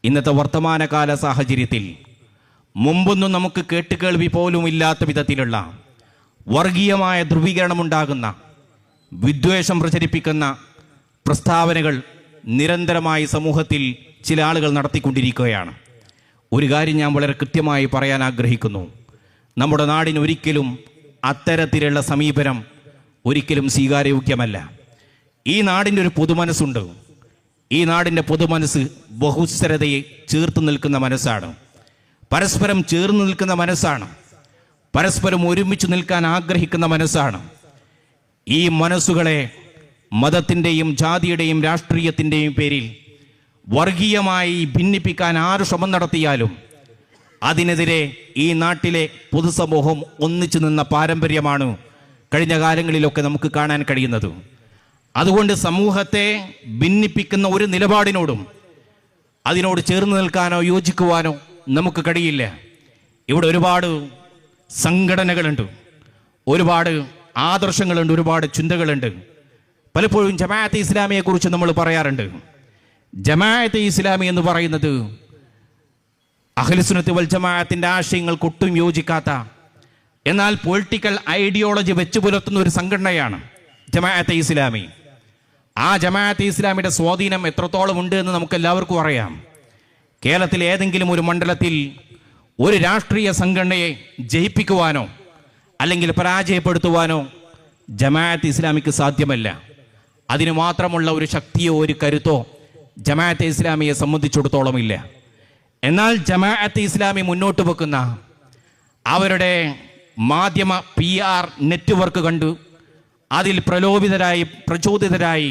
ഇന്നത്തെ വർത്തമാനകാല സാഹചര്യത്തിൽ മുമ്പൊന്നും നമുക്ക് കേട്ടുകേൾവി പോലും ഇല്ലാത്ത വിധത്തിലുള്ള വർഗീയമായ ധ്രുവീകരണമുണ്ടാകുന്ന, വിദ്വേഷം പ്രചരിപ്പിക്കുന്ന പ്രസ്താവനകൾ നിരന്തരമായി സമൂഹത്തിൽ ചില ആളുകൾ നടത്തിക്കൊണ്ടിരിക്കുകയാണ്. ഒരു കാര്യം ഞാൻ വളരെ കൃത്യമായി പറയാൻ ആഗ്രഹിക്കുന്നു. നമ്മുടെ നാടിന് ഒരിക്കലും അത്തരത്തിലുള്ള സമീപനം ഒരിക്കലും സ്വീകാര്യോഗ്യമല്ല. ഈ നാടിൻ്റെ ഒരു പൊതുമനസ്സുണ്ട്. ഈ നാടിൻ്റെ പൊതുമനസ്സ് ബഹുസ്വരതയെ ചേർത്ത് നിൽക്കുന്ന മനസ്സാണ്, പരസ്പരം ചേർന്ന് നിൽക്കുന്ന മനസ്സാണ്, പരസ്പരം ഒരുമിച്ച് നിൽക്കാൻ ആഗ്രഹിക്കുന്ന മനസ്സാണ്. ഈ മനസ്സുകളെ മതത്തിൻ്റെയും ജാതിയുടെയും രാഷ്ട്രീയത്തിൻ്റെയും പേരിൽ വർഗീയമായി ഭിന്നിപ്പിക്കാൻ ആര് ശ്രമം നടത്തിയാലും അതിനെതിരെ ഈ നാട്ടിലെ പൊതുസമൂഹം ഒന്നിച്ചു നിന്ന പാരമ്പര്യമാണ് കഴിഞ്ഞ കാലങ്ങളിലൊക്കെ നമുക്ക് കാണാൻ കഴിയുന്നത്. അതുകൊണ്ട് സമൂഹത്തെ ഭിന്നിപ്പിക്കുന്ന ഒരു നിലപാടിനോടും അതിനോട് ചേർന്ന് നിൽക്കാനോ യോജിക്കുവാനോ നമുക്ക് കഴിയില്ല. ഇവിടെ ഒരുപാട് സംഘടനകളുണ്ട്, ഒരുപാട് ആദർശങ്ങളുണ്ട്, ഒരുപാട് ചിന്തകളുണ്ട്. പലപ്പോഴും ജമാഅത്തെ ഇസ്ലാമിയെക്കുറിച്ച് നമ്മൾ പറയാറുണ്ട്. ജമാഅത്തെ ഇസ്ലാമി എന്ന് പറയുന്നത് അഹ്ലുസുന്നത്ത് വൽ ജമാഅത്തിൻ്റെ ആശയങ്ങൾക്ക് ഒട്ടും യോജിക്കാത്ത, എന്നാൽ പൊളിറ്റിക്കൽ ഐഡിയോളജി വെച്ച് പുലർത്തുന്ന ഒരു സംഘടനയാണ് ജമാഅത്തെ ഇസ്ലാമി. ആ ജമാഅത്തെ ഇസ്ലാമിയുടെ സ്വാധീനം എത്രത്തോളം ഉണ്ട് എന്ന് നമുക്കെല്ലാവർക്കും അറിയാം. കേരളത്തിലെ ഏതെങ്കിലും ഒരു മണ്ഡലത്തിൽ ഒരു രാഷ്ട്രീയ സംഘടനയെ ജയിപ്പിക്കുവാനോ അല്ലെങ്കിൽ പരാജയപ്പെടുത്തുവാനോ ജമാഅത്തെ ഇസ്ലാമിക്ക് സാധ്യമല്ല. അതിന് മാത്രമുള്ള ഒരു ശക്തിയോ ഒരു കരുത്തോ ജമാഅത്തെ ഇസ്ലാമിയെ സംബന്ധിച്ചിടത്തോളം ഇല്ല. എന്നാൽ ജമാഅത്തെ ഇസ്ലാമി മുന്നോട്ട് വെക്കുന്ന അവരുടെ മാധ്യമ PR നെറ്റ്വർക്ക് കണ്ടു അതിൽ പ്രചോദിതരായി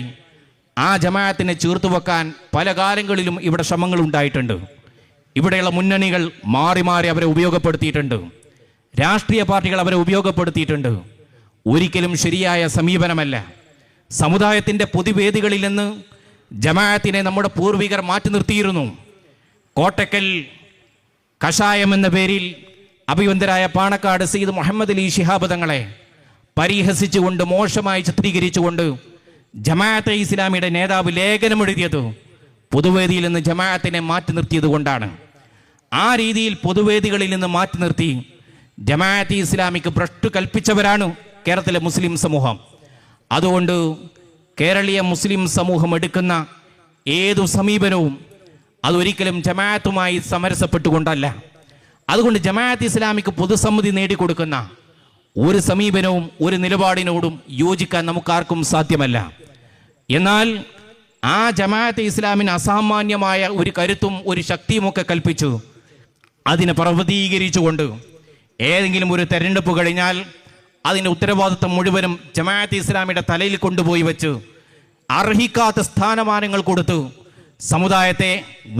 ആ ജമാഅത്തിനെ ചേർത്ത് വെക്കാൻ പല കാലങ്ങളിലും ഇവിടെ ശ്രമങ്ങൾ ഉണ്ടായിട്ടുണ്ട്. ഇവിടെയുള്ള മുന്നണികൾ മാറി മാറി അവരെ ഉപയോഗപ്പെടുത്തിയിട്ടുണ്ട്, രാഷ്ട്രീയ പാർട്ടികൾ അവരെ ഉപയോഗപ്പെടുത്തിയിട്ടുണ്ട്. ഒരിക്കലും ശരിയായ സമീപനമല്ല. സമുദായത്തിൻ്റെ പൊതുവേദികളിൽ നിന്ന് ജമാഅത്തിനെ നമ്മുടെ പൂർവികർ മാറ്റി നിർത്തിയിരുന്നു. കോട്ടക്കൽ കഷായം എന്ന പേരിൽ അഭിവന്ദരായ പാണക്കാട് സയ്യിദ് മുഹമ്മദ് അലി ശിഹാബ് തങ്ങളെ പരിഹസിച്ചുകൊണ്ട്, മോശമായി ചിത്രീകരിച്ചുകൊണ്ട് ജമാഅത്തെ ഇസ്ലാമിയുടെ നേതാവ് ലേഖനം എഴുതിയത് പൊതുവേദിയിൽ നിന്ന് ജമാഅത്തിനെ മാറ്റി നിർത്തിയത് കൊണ്ടാണ്. ആ രീതിയിൽ പൊതുവേദികളിൽ നിന്ന് മാറ്റി നിർത്തി ജമാഅത്തെ ഇസ്ലാമിക്ക് ഭ്രഷ്ട് കൽപ്പിച്ചവരാണ് കേരളത്തിലെ മുസ്ലിം സമൂഹം. അതുകൊണ്ട് കേരളീയ മുസ്ലിം സമൂഹം എടുക്കുന്ന ഏതു സമീപനവും അതൊരിക്കലും ജമാഅത്തുമായി സമരസപ്പെട്ടുകൊണ്ടല്ല. അതുകൊണ്ട് ജമാഅത്തെ ഇസ്ലാമിക്ക് പൊതുസമ്മതി നേടിക്കൊടുക്കുന്ന ഒരു സമീപനവും ഒരു നിലപാടിനോടും യോജിക്കാൻ നമുക്കാർക്കും സാധ്യമല്ല. എന്നാൽ ആ ജമാഅത്തെ ഇസ്ലാമിന് അസാമാന്യമായ ഒരു കരുത്തും ഒരു ശക്തിയുമൊക്കെ കൽപ്പിച്ചു അതിനെ പർവ്വതീകരിച്ചുകൊണ്ട് ഏതെങ്കിലും ഒരു തെരഞ്ഞെടുപ്പ് കഴിഞ്ഞാൽ അതിൻ്റെ ഉത്തരവാദിത്വം മുഴുവനും ജമാഅത്തെ ഇസ്ലാമിയുടെ തലയിൽ കൊണ്ടുപോയി വെച്ച് അർഹിക്കാത്ത സ്ഥാനമാനങ്ങൾ കൊടുത്തു സമുദായത്തെ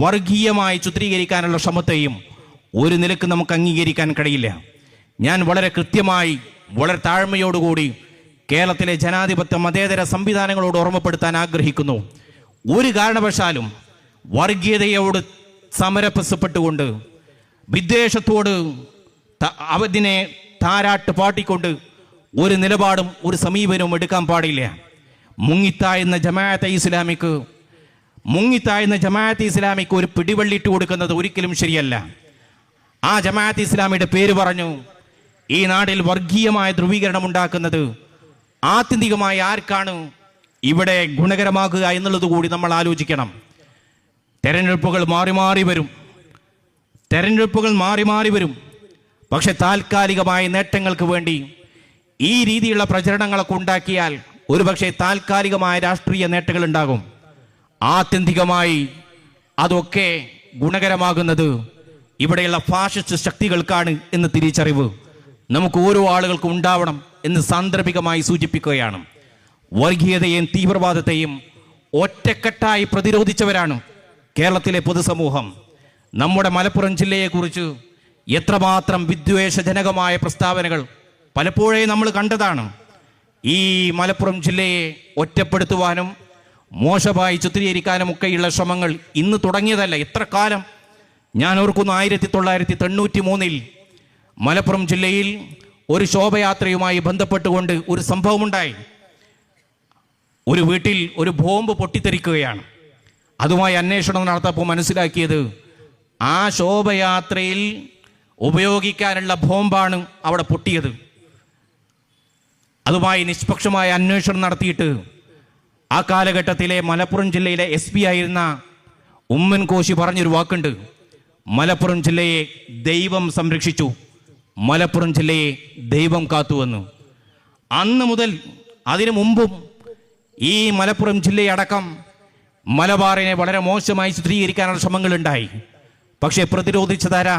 വർഗീയമായി ചിത്രീകരിക്കാനുള്ള ശ്രമത്തെയും ഒരു നിലക്ക് നമുക്ക് അംഗീകരിക്കാൻ കഴിയില്ല. ഞാൻ വളരെ കൃത്യമായി, വളരെ താഴ്മയോടുകൂടി കേരളത്തിലെ ജനാധിപത്യ മതേതര സംവിധാനങ്ങളോട് ഓർമ്മപ്പെടുത്താൻ ആഗ്രഹിക്കുന്നു. ഒരു കാരണവശാലും വർഗീയതയോട് സമരപ്പെട്ടുകൊണ്ട്, വിദ്വേഷത്തോട് അതിനെ താരാട്ട് പാട്ടിക്കൊണ്ട് ഒരു നിലപാടും ഒരു സമീപനവും എടുക്കാൻ പാടില്ല. മുങ്ങിത്തായുന്ന ജമാഅത്തെ ഇസ്ലാമിക്ക് ഒരു പിടിവള്ളിയിട്ട് കൊടുക്കുന്നത് ഒരിക്കലും ശരിയല്ല. ആ ജമാഅത്തെ ഇസ്ലാമിയുടെ പേര് പറഞ്ഞു ഈ നാട്ടിൽ വർഗീയമായ ധ്രുവീകരണം ഉണ്ടാക്കുന്നത് ആത്യന്തികമായി ആർക്കാണ് ഇവിടെ ഗുണകരമാകുക എന്നുള്ളത് കൂടി നമ്മൾ ആലോചിക്കണം. തെരഞ്ഞെടുപ്പുകൾ മാറി മാറി വരും. പക്ഷെ താൽക്കാലികമായ നേട്ടങ്ങൾക്ക് വേണ്ടി ഈ രീതിയിലുള്ള പ്രചരണങ്ങളൊക്കെ ഉണ്ടാക്കിയാൽ ഒരുപക്ഷെ താൽക്കാലികമായ രാഷ്ട്രീയ നേട്ടങ്ങൾ ഉണ്ടാകും. ആത്യന്തികമായി അതൊക്കെ ഗുണകരമാകുന്നത് ഇവിടെയുള്ള ഫാഷിസ്റ്റ് ശക്തികൾക്കാണ് എന്ന തിരിച്ചറിവ് നമുക്ക് ഓരോ ആളുകൾക്കും ഉണ്ടാവണം എന്ന് സാന്ദർഭികമായി സൂചിപ്പിക്കുകയാണ്. വർഗീയതയെയും തീവ്രവാദത്തെയും ഒറ്റക്കെട്ടായി പ്രതിരോധിച്ചവരാണ് കേരളത്തിലെ പൊതുസമൂഹം. നമ്മുടെ മലപ്പുറം ജില്ലയെക്കുറിച്ച് എത്രമാത്രം വിദ്വേഷജനകമായ പ്രസ്താവനകൾ പലപ്പോഴേ നമ്മൾ കണ്ടതാണ്. ഈ മലപ്പുറം ജില്ലയെ ഒറ്റപ്പെടുത്തുവാനും മോശമായി ചിത്രീകരിക്കാനും ഒക്കെയുള്ള ശ്രമങ്ങൾ ഇന്ന് തുടങ്ങിയതല്ല. എത്ര കാലം ഞാൻ ഓർക്കുന്നു, 1993 മലപ്പുറം ജില്ലയിൽ ഒരു ശോഭയാത്രയുമായി ബന്ധപ്പെട്ടുകൊണ്ട് ഒരു സംഭവമുണ്ടായി. ഒരു വീട്ടിൽ ഒരു ബോംബ് പൊട്ടിത്തെറിക്കുകയാണ്. അതുമായി അന്വേഷണം നടത്തപ്പോൾ മനസ്സിലാക്കിയത് ആ ശോഭയാത്രയിൽ ഉപയോഗിക്കാനുള്ള ബോംബാണ് അവിടെ പൊട്ടിയത്. അതുമായി നിഷ്പക്ഷമായ അന്വേഷണം നടത്തിയിട്ട് ആ കാലഘട്ടത്തിലെ മലപ്പുറം ജില്ലയിലെ SP ആയിരുന്ന ഉമ്മൻ കോശി പറഞ്ഞൊരു വാക്കുണ്ട്: മലപ്പുറം ജില്ലയെ ദൈവം സംരക്ഷിച്ചു, മലപ്പുറം ജില്ലയെ ദൈവം കാത്തുവന്നു. അന്ന് മുതൽ അതിനു മുമ്പും ഈ മലപ്പുറം ജില്ലയടക്കം മലബാറിനെ വളരെ മോശമായി ചിത്രീകരിക്കാനുള്ള ശ്രമങ്ങളുണ്ടായി. പക്ഷേ പ്രതിരോധിച്ചതാരാ?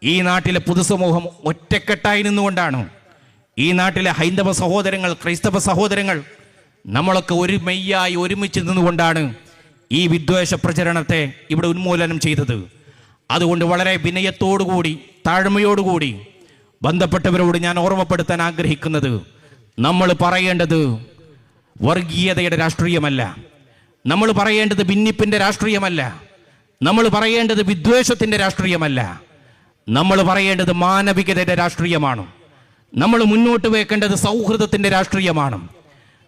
ഈ നാട്ടിലെ പൊതുസമൂഹം ഒറ്റക്കെട്ടായി നിന്നുകൊണ്ടാണ്. ഈ നാട്ടിലെ ഹൈന്ദവ സഹോദരങ്ങൾ, ക്രൈസ്തവ സഹോദരങ്ങൾ നമ്മളൊക്കെ ഒരു മെയ്യായി ഒരുമിച്ച് നിന്നുകൊണ്ടാണ് ഈ വിദ്വേഷ പ്രചരണത്തെ ഇവിടെ ഉന്മൂലനം ചെയ്തത്. അതുകൊണ്ട് വളരെ വിനയത്തോടുകൂടി താഴ്മയോടുകൂടി ബന്ധപ്പെട്ടവരോട് ഞാൻ ഓർമ്മപ്പെടുത്താൻ ആഗ്രഹിക്കുന്നത്, നമ്മൾ പറയേണ്ടത് വർഗീയതയുടെ രാഷ്ട്രീയമല്ല, നമ്മൾ പറയേണ്ടത് ഭിന്നിപ്പിൻ്റെ രാഷ്ട്രീയമല്ല, നമ്മൾ പറയേണ്ടത് വിദ്വേഷത്തിൻ്റെ രാഷ്ട്രീയമല്ല, നമ്മൾ പറയേണ്ടത് മാനവികതയുടെ രാഷ്ട്രീയമാണ്. നമ്മൾ മുന്നോട്ട് വെക്കേണ്ടത് സൗഹൃദത്തിൻ്റെ രാഷ്ട്രീയമാണ്.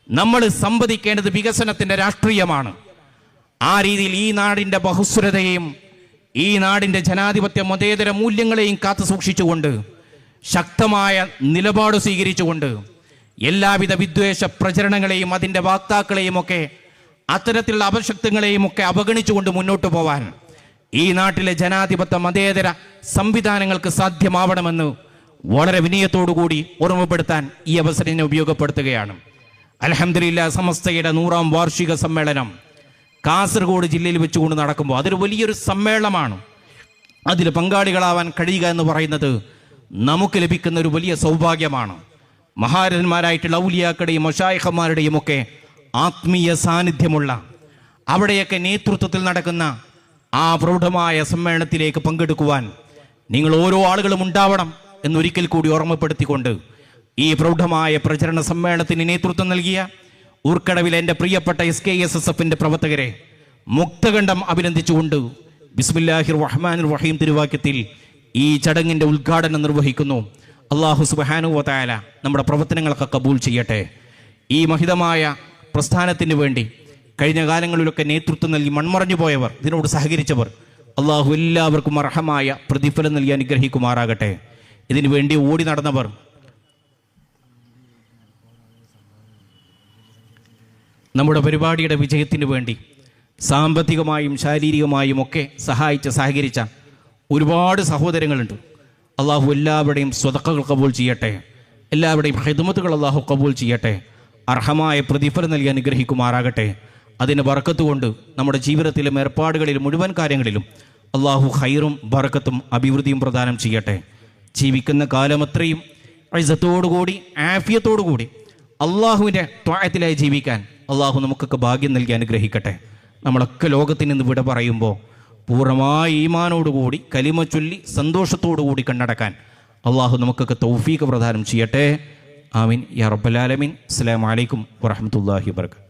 നമ്മൾ സംവദിക്കേണ്ടത് വികസനത്തിൻ്റെ രാഷ്ട്രീയമാണ്. ആ രീതിയിൽ ഈ നാടിൻ്റെ ബഹുസ്വരതയെയും ഈ നാടിൻ്റെ ജനാധിപത്യ മതേതര മൂല്യങ്ങളെയും കാത്തു സൂക്ഷിച്ചുകൊണ്ട് ശക്തമായ നിലപാട് സ്വീകരിച്ചുകൊണ്ട് എല്ലാവിധ വിദ്വേഷ പ്രചരണങ്ങളെയും അതിൻ്റെ വാക്താക്കളെയും ഒക്കെ അത്തരത്തിലുള്ള അപശക്തങ്ങളെയും ഒക്കെ അവഗണിച്ചുകൊണ്ട് മുന്നോട്ട് പോവാൻ ഈ നാട്ടിലെ ജനാധിപത്യ മതേതര സംവിധാനങ്ങൾക്ക് സാധ്യമാവണമെന്ന് വളരെ വിനയത്തോടുകൂടി ഓർമ്മപ്പെടുത്താൻ ഈ അവസരം ഉപയോഗപ്പെടുത്തുകയാണ്. അൽഹംദുലില്ലാഹ്, സമസ്തയുടെ 100ാം വാർഷിക സമ്മേളനം കാസർഗോഡ് ജില്ലയിൽ വെച്ചുകൊണ്ട് നടക്കുമ്പോൾ അതൊരു വലിയൊരു സമ്മേളനമാണ്. അതിൽ പങ്കാളികളാവാൻ കഴിയുക എന്ന് പറയുന്നത് നമുക്ക് ലഭിക്കുന്ന ഒരു വലിയ സൗഭാഗ്യമാണ്. മഹാരഥന്മാരായിട്ടുള്ള ഔലിയാക്കളുടെയും മശായിഖന്മാരുടെയും ഒക്കെ ആത്മീയ സാന്നിധ്യമുള്ള അവിടെയൊക്കെ നേതൃത്വത്തിൽ നടക്കുന്ന ആ പ്രൗഢമായ സമ്മേളനത്തിലേക്ക് പങ്കെടുക്കുവാൻ നിങ്ങൾ ഓരോ ആളുകളും ഉണ്ടാവണം എന്നൊരിക്കൽ കൂടി ഓർമ്മപ്പെടുത്തിക്കൊണ്ട് ഈ പ്രൗഢമായ പ്രചരണ സമ്മേളനത്തിന് നേതൃത്വം നൽകിയ ഊർക്കടവിലെ എൻ്റെ പ്രിയപ്പെട്ട SKSSF പ്രവർത്തകരെ മുക്തകണ്ഠം അഭിനന്ദിച്ചുകൊണ്ട് ബിസ്മില്ലാഹിർ റഹ്മാനിർ റഹീം തിരുവാക്യത്തിൽ ഈ ചടങ്ങിൻ്റെ ഉദ്ഘാടനം നിർവഹിക്കുന്നു. അല്ലാഹു സുബ്ഹാനഹു വ തആല നമ്മുടെ പ്രവർത്തനങ്ങളൊക്കെ കബൂൽ ചെയ്യട്ടെ. ഈ മഹിതമായ പ്രസ്ഥാനത്തിന് വേണ്ടി കഴിഞ്ഞ കാലങ്ങളിലൊക്കെ നേതൃത്വം നൽകി മൺമറഞ്ഞു പോയവർ, ഇതിനോട് സഹകരിച്ചവർ, അള്ളാഹു എല്ലാവർക്കും അർഹമായ പ്രതിഫലം നൽകി അനുഗ്രഹിക്കുമാറാകട്ടെ. ഇതിനു വേണ്ടി ഓടി നടന്നവർ, നമ്മുടെ പരിപാടിയുടെ വിജയത്തിന് വേണ്ടി സാമ്പത്തികമായും ശാരീരികമായും ഒക്കെ സഹകരിച്ച ഒരുപാട് സഹോദരങ്ങളുണ്ട്. അള്ളാഹു എല്ലാവരുടെയും സ്വതക്കകൾ കബൂൽ ചെയ്യട്ടെ, എല്ലാവരുടെയും ഖിദ്മത്തുകൾ അള്ളാഹു കബൂൽ ചെയ്യട്ടെ, അർഹമായ പ്രതിഫലം നൽകി അനുഗ്രഹിക്കുമാറാകട്ടെ. അതിന് ബർക്കത്ത് കൊണ്ട് നമ്മുടെ ജീവിതത്തിലും ഏർപ്പാടുകളിലും മുഴുവൻ കാര്യങ്ങളിലും അള്ളാഹു ഖൈറും ബർക്കത്തും അഭിവൃദ്ധിയും പ്രദാനം ചെയ്യട്ടെ. ജീവിക്കുന്ന കാലമത്രയും ഇസ്സത്തോടുകൂടി ആഫിയത്തോടുകൂടി അള്ളാഹുവിൻ്റെ ത്വാഅത്തിലായി ജീവിക്കാൻ അള്ളാഹു നമുക്കൊക്കെ ഭാഗ്യം നൽകി അനുഗ്രഹിക്കട്ടെ. നമ്മളൊക്കെ ലോകത്തിൽ നിന്ന് വിട പറയുമ്പോൾ പൂർണ്ണമായ ഈമാനോടുകൂടി കലിമ ചൊല്ലി സന്തോഷത്തോടുകൂടി കണ്ണടക്കാൻ അള്ളാഹു നമുക്കൊക്കെ തൗഫീഖ് പ്രദാനം ചെയ്യട്ടെ. ആമീൻ യാ റബ്ബൽ ആലമീൻ. അസ്സലാമു അലൈക്കും വറഹ്മത്തുള്ളാഹി വബറകാതുഹു.